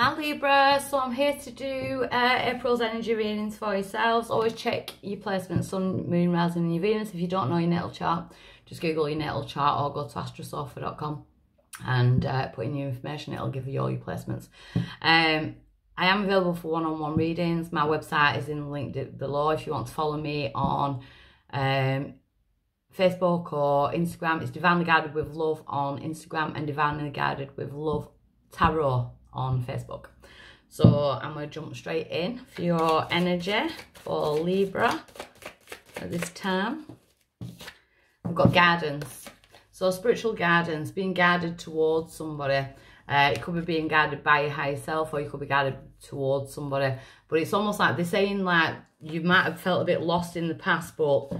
Hi Libra, so I'm here to do April's energy readings for yourselves. Always check your placement, sun, moon, rising and your Venus. If you don't know your natal chart, just Google your natal chart or go to astrosofa.com and put in your information. It'll give you all your placements. I am available for one-on-one readings. My website is in the link below if you want to follow me on Facebook or Instagram. It's Divinely Guided with Love on Instagram and Divinely Guided with Love Tarot on Facebook. So I'm going to jump straight in for your energy for Libra at this time. I've got guidance. So spiritual guidance, being guided towards somebody. It could be being guided by your higher self, or you could be guided towards somebody. But it's almost like they're saying, like, you might have felt a bit lost in the past, but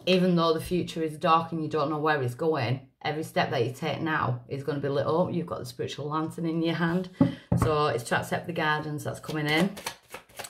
even though the future is dark and you don't know where it's going, every step that you take now is going to be lit up. You've got the spiritual lantern in your hand. So it's to accept the guidance that's coming in.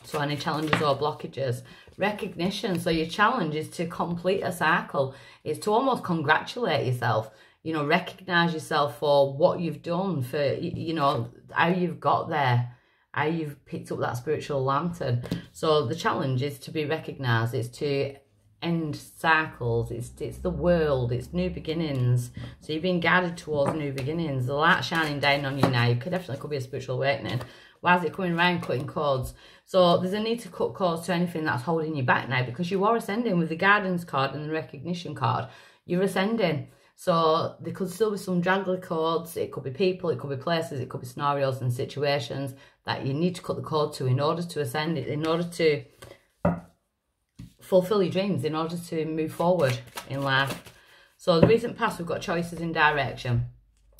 So any challenges or blockages. Recognition. So your challenge is to complete a cycle. It's to almost congratulate yourself. You know, recognise yourself for what you've done, for, you know, how you've got there, how you've picked up that spiritual lantern. So the challenge is to be recognised. It's to end cycles. It's the world. It's new beginnings. So you're being guided towards new beginnings. The light shining down on you now. You could be a spiritual awakening. Why is it coming around cutting cords? So there's a need to cut cords to anything that's holding you back now, because you are ascending with the guidance card and the recognition card. You're ascending. So there could still be some draggly cords. It could be people, it could be places, it could be scenarios and situations that you need to cut the cord to in order to ascend it, in order to fulfill your dreams, in order to move forward in life. So the recent past, we've got choices in direction.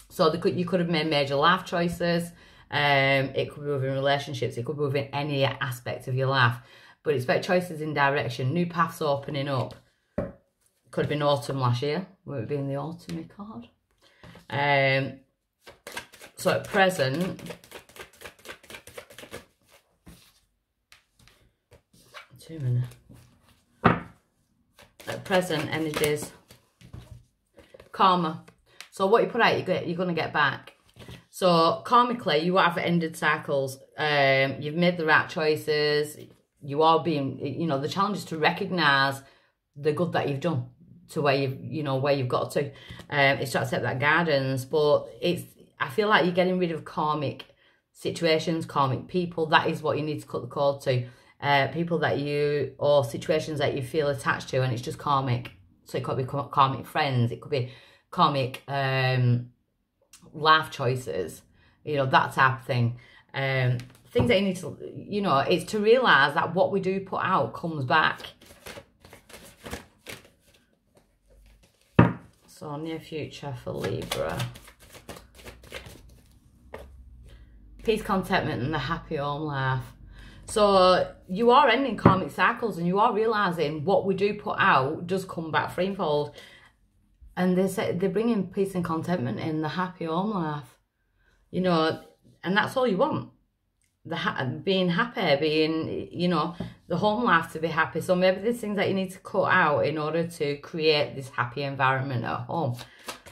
So you could have made major life choices. It could be within relationships. It could be within any aspect of your life. But it's about choices in direction. New paths opening up. Could have been autumn last year. Would it be in the autumn card? So at present, 2 minutes. At present, energies, karma. So what you put out, you're going to get back. So karmically, you have ended cycles. You've made the right choices. You are being, you know, the challenge is to recognise the good that you've done to where you've got to. It's to accept that guidance. But I feel like you're getting rid of karmic situations, karmic people. That is what you need to cut the cord to. People that or situations that you feel attached to, and it's just karmic. So it could be karmic friends, it could be karmic life choices, you know, that type of thing. Things that you need to, you know, it's to realise that what we do put out comes back. So near future for Libra. Peace, contentment and the happy home life. So you are ending karmic cycles, and you are realising what we do put out does come back threefold. And they're bringing peace and contentment in, the happy home life. You know, and that's all you want. Being happy, being, you know, the home life to be happy. So maybe there's things that you need to cut out in order to create this happy environment at home.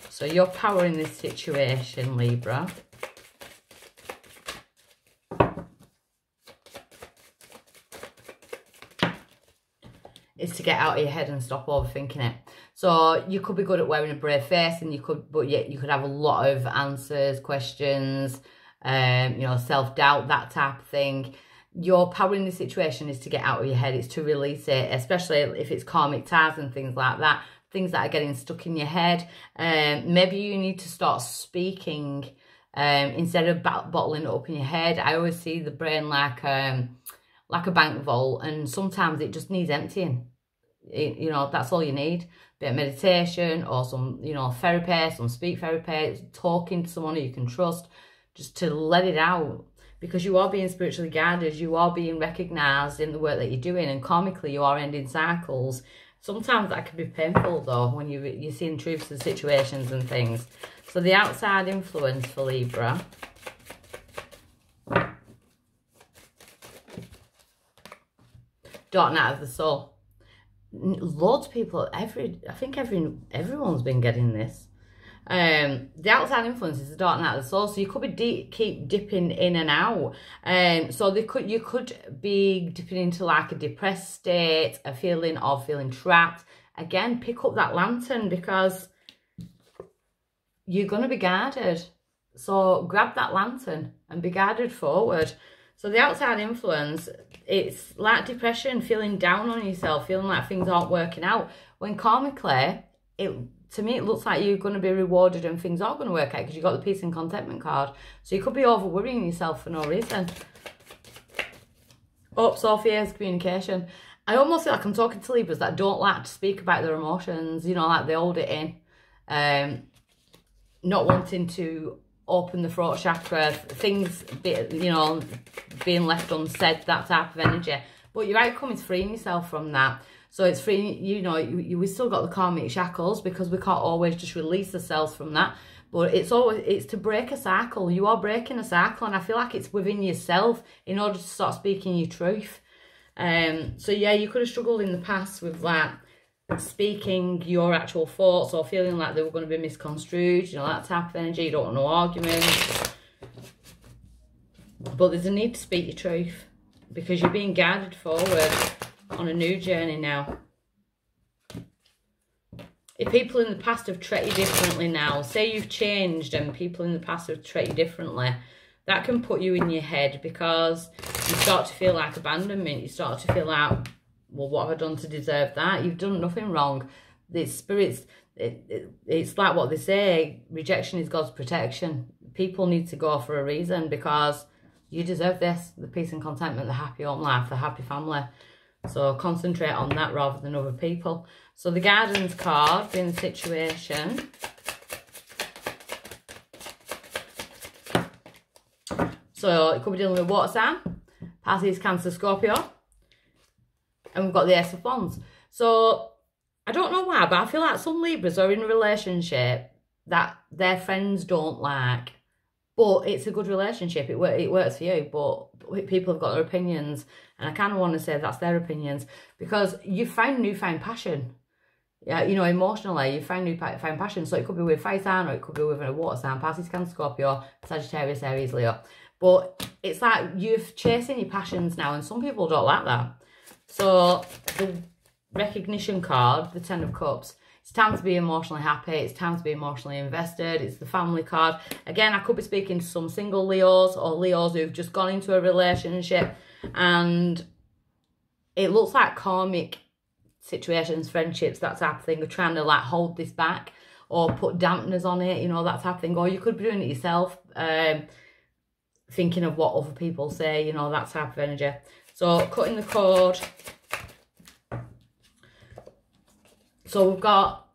So your power in this situation, Libra. Is to get out of your head and stop overthinking it. So you could be good at wearing a brave face, and but yet you could have a lot of answers, questions, you know, self-doubt, that type of thing. Your power in this situation is to get out of your head. It's to release it, especially if it's karmic ties and things like that, things that are getting stuck in your head. Maybe you need to start speaking instead of bottling it up in your head. I always see the brain like a bank vault, and sometimes it just needs emptying. You know, that's all you need. A bit of meditation, or some, you know, therapy, some speak therapy, talking to someone who you can trust, just to let it out. Because you are being spiritually guided, you are being recognised in the work that you're doing, and karmically you are ending cycles. Sometimes that can be painful though, when you're seeing truths of situations and things. So the outside influence for Libra. Dark night of the soul. Loads of people, I think everyone's been getting this. The outside influence is the dark night of the soul, so you could be keep dipping in and out. So you could be dipping into like a depressed state, a feeling of feeling trapped. Again, pick up that lantern because you're going to be guarded. So grab that lantern and be guided forward. So the outside influence, it's like depression, feeling down on yourself, feeling like things aren't working out. When karmically, to me, it looks like you're going to be rewarded and things are going to work out because you've got the peace and contentment card. So you could be over-worrying yourself for no reason. Hopes or fears, communication. I almost feel like I'm talking to Libras that don't like to speak about their emotions, you know, like they hold it in. Not wanting to open the throat chakra, things, you know, being left unsaid, that type of energy. But your outcome is freeing yourself from that. So it's freeing, you know, we still got the karmic shackles because we can't always just release ourselves from that. But it's to break a cycle. You are breaking a cycle, and I feel like it's within yourself in order to start speaking your truth. So yeah, you could have struggled in the past with that, speaking your actual thoughts or feeling like they were going to be misconstrued, you know, that type of energy. You don't want no arguments. But there's a need to speak your truth because you're being guided forward on a new journey now. If people in the past have treated you differently now, say you've changed and people in the past have treated you differently, that can put you in your head because you start to feel like abandonment. You start to feel like, well, what have I done to deserve that? You've done nothing wrong. The spirits, it's like what they say, rejection is God's protection. People need to go for a reason because you deserve this, the peace and contentment, the happy home life, the happy family. So concentrate on that rather than other people. So the guidance card being the situation. So it could be dealing with water sign, Pisces, Cancer, Scorpio. And we've got the Ace of Wands. So I don't know why, but I feel like some Libras are in a relationship that their friends don't like. But it's a good relationship. It works for you. But people have got their opinions. And I kind of want to say that's their opinions. Because you found newfound passion. Yeah, you know, emotionally, you found newfound passion. So it could be with fire sign or it could be with a water sign. Pisces, Cancer, Scorpio, Sagittarius, Aries, Leo. But it's like you're chasing your passions now. And some people don't like that. So the recognition card, the Ten of Cups. It's time to be emotionally happy. It's time to be emotionally invested. It's the family card. Again, I could be speaking to some single Leos or Leos who've just gone into a relationship and it looks like karmic situations, friendships, that type of thing are trying to like hold this back or put dampeners on it, you know, that type of thing. Or you could be doing it yourself, thinking of what other people say, you know, that type of energy. So cutting the cord. So we've got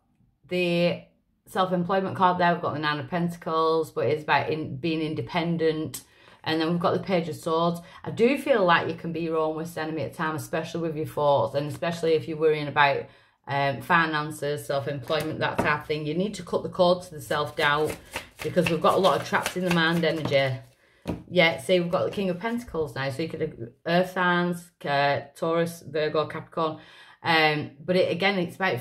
the self-employment card there. We've got the Nine of Pentacles, but it's about being independent. And then we've got the Page of Swords. I do feel like you can be your own worst enemy at times, especially with your thoughts. And especially if you're worrying about finances, self-employment, that type of thing. You need to cut the cord to the self-doubt because we've got a lot of traps in the mind energy. Yeah, see, we've got the King of Pentacles now. So you could have Earth signs, Taurus, Virgo, Capricorn. But again, it's about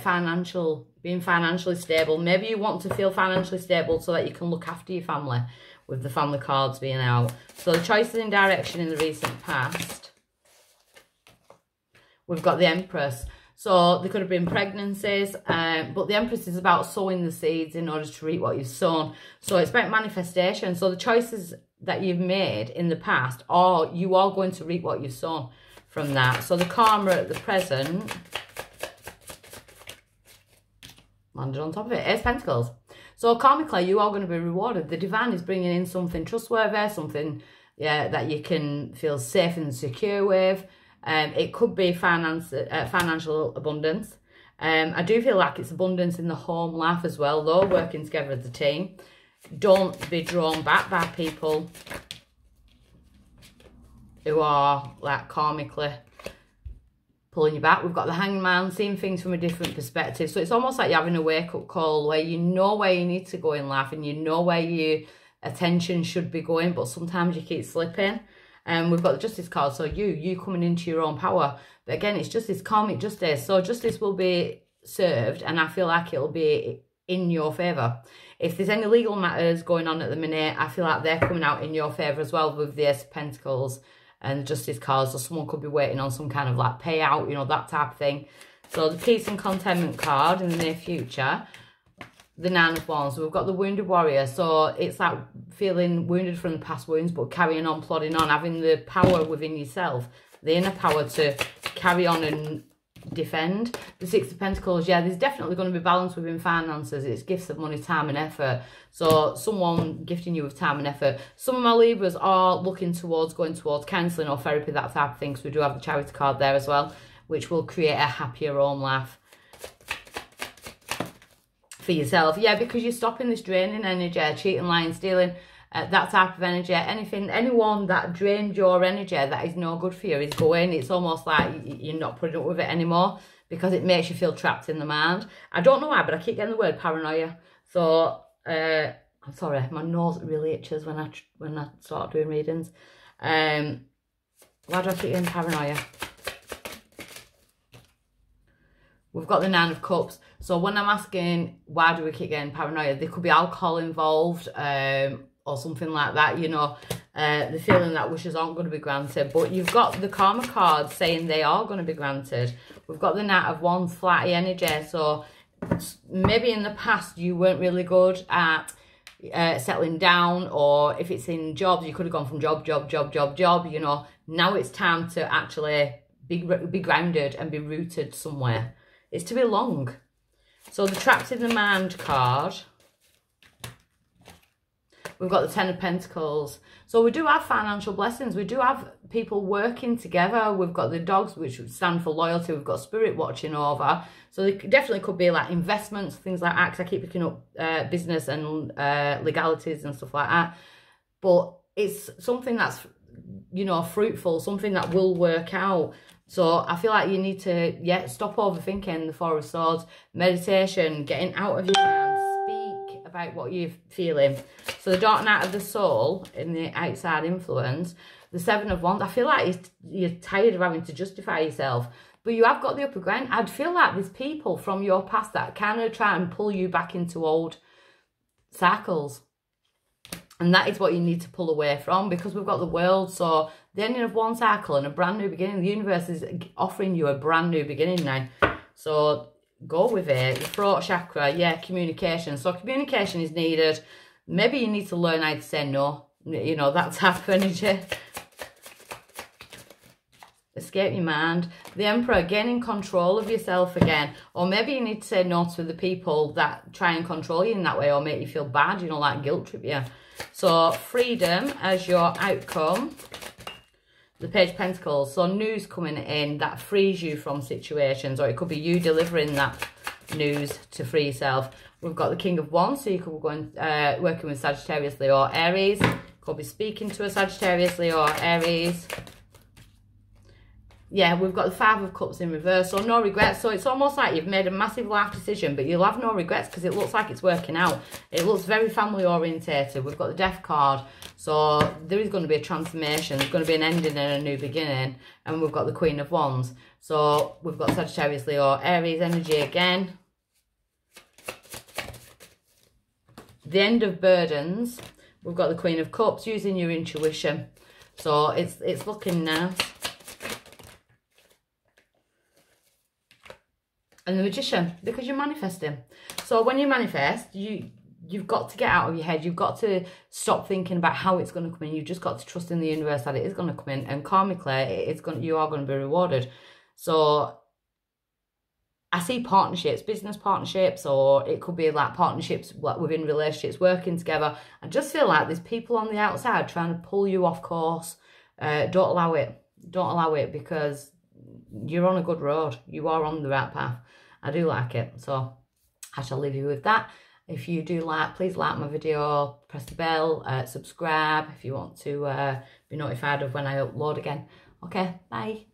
being financially stable. Maybe you want to feel financially stable so that you can look after your family with the family cards being out. So the choices in direction in the recent past. We've got the Empress. So there could have been pregnancies, but the Empress is about sowing the seeds in order to reap what you've sown. So it's about manifestation. So the choices that you've made in the past, you are going to reap what you've sown from that. So the karma at the present, landed on top of it, Ace of Pentacles. So karmically, you are going to be rewarded. The divine is bringing in something trustworthy, something that you can feel safe and secure with. It could be financial abundance. I do feel like it's abundance in the home life as well, though, working together as a team. Don't be drawn back by people who are like karmically pulling you back. We've got the Hangman, seeing things from a different perspective. So it's almost like you're having a wake-up call where you know where you need to go in life and you know where your attention should be going, but sometimes you keep slipping. And we've got the Justice card, so you coming into your own power. But again, it's justice, karmic justice. So justice will be served, and I feel like it'll be in your favour. If there's any legal matters going on at the minute, I feel like they're coming out in your favour as well with the Ace of Pentacles and the Justice cards. So someone could be waiting on some kind of like payout, you know, that type of thing. So the Peace and Contentment card in the near future. The Nine of Wands. So we've got the Wounded Warrior. So it's like feeling wounded from the past wounds, but carrying on, plodding on, having the power within yourself, the inner power to carry on and defend. The Six of Pentacles, yeah, there's definitely going to be balance within finances. It's gifts of money, time and effort. So someone gifting you with time and effort. Some of my Libras are looking towards going towards counselling or therapy, that type of thing. So we do have the Charity card there as well, which will create a happier home life for yourself. Yeah, because you're stopping this draining energy, cheating, lying, stealing, that type of energy. Anyone that drained your energy that is no good for you is going. It's almost like you're not putting up with it anymore because it makes you feel trapped in the mind. I don't know why, but I keep getting the word paranoia. So I'm sorry, my nose really itches when I start doing readings. Why do I keep getting paranoia? We've got the Nine of Cups. So when I'm asking why do we keep getting paranoia, there could be alcohol involved, or something like that, you know, the feeling that wishes aren't going to be granted. But you've got the Karma card saying they are going to be granted. We've got the Knight of Wands, flighty energy. So maybe in the past you weren't really good at settling down, or if it's in jobs, you could have gone from job, you know. Now it's time to actually be grounded and be rooted somewhere. It's to be long. So the Trapped in the Mind card. We've got the Ten of Pentacles. So we do have financial blessings. We do have people working together. We've got the dogs, which stand for loyalty. We've got spirit watching over. So there definitely could be like investments, things like that, because I keep picking up business and legalities and stuff like that. But it's something that's, you know, fruitful, something that will work out. So I feel like you need to, yeah, stop overthinking the Four of Swords, meditation, getting out of your mind, speak about what you're feeling. So the Dark Night of the Soul in the outside influence, the Seven of Wands, I feel like you're tired of having to justify yourself, but you have got the upper ground. I'd feel like there's people from your past that kind of try and pull you back into old cycles. And that is what you need to pull away from, because we've got the World. So the ending of one cycle and a brand new beginning. The universe is offering you a brand new beginning now. So go with it. Your throat chakra, yeah, communication. So communication is needed. Maybe you need to learn how to say no. You know, that type of energy. Escape your mind. The Emperor, gaining control of yourself again. Or maybe you need to say no to the people that try and control you in that way or make you feel bad, you know, like guilt trip you. So freedom as your outcome. The Page of Pentacles. So news coming in that frees you from situations, or it could be you delivering that news to free yourself. We've got the King of Wands, so you could be going, working with Sagittarius, Leo, or Aries. Could be speaking to a Sagittarius, Leo, or Aries. Yeah, we've got the Five of Cups in reverse, so no regrets. So it's almost like you've made a massive life decision, but you'll have no regrets because it looks like it's working out. It looks very family orientated. We've got the Death card, so there is going to be a transformation. There's going to be an ending and a new beginning. And we've got the Queen of Wands. So we've got Sagittarius, Leo, Aries energy again. The End of Burdens. We've got the Queen of Cups, using your intuition. So it's looking nice. And the Magician, because you're manifesting. So when you manifest, you've got to get out of your head. You've got to stop thinking about how it's going to come in. You've just got to trust in the universe that it is going to come in. And karmically, you are going to be rewarded. So I see partnerships, business partnerships, or it could be like partnerships within relationships, working together. I just feel like there's people on the outside trying to pull you off course. Don't allow it. Don't allow it, because you're on a good road. You are on the right path. I do like it. So I shall leave you with that. If you do like, please like my video, press the bell, subscribe if you want to be notified of when I upload again. Okay, bye.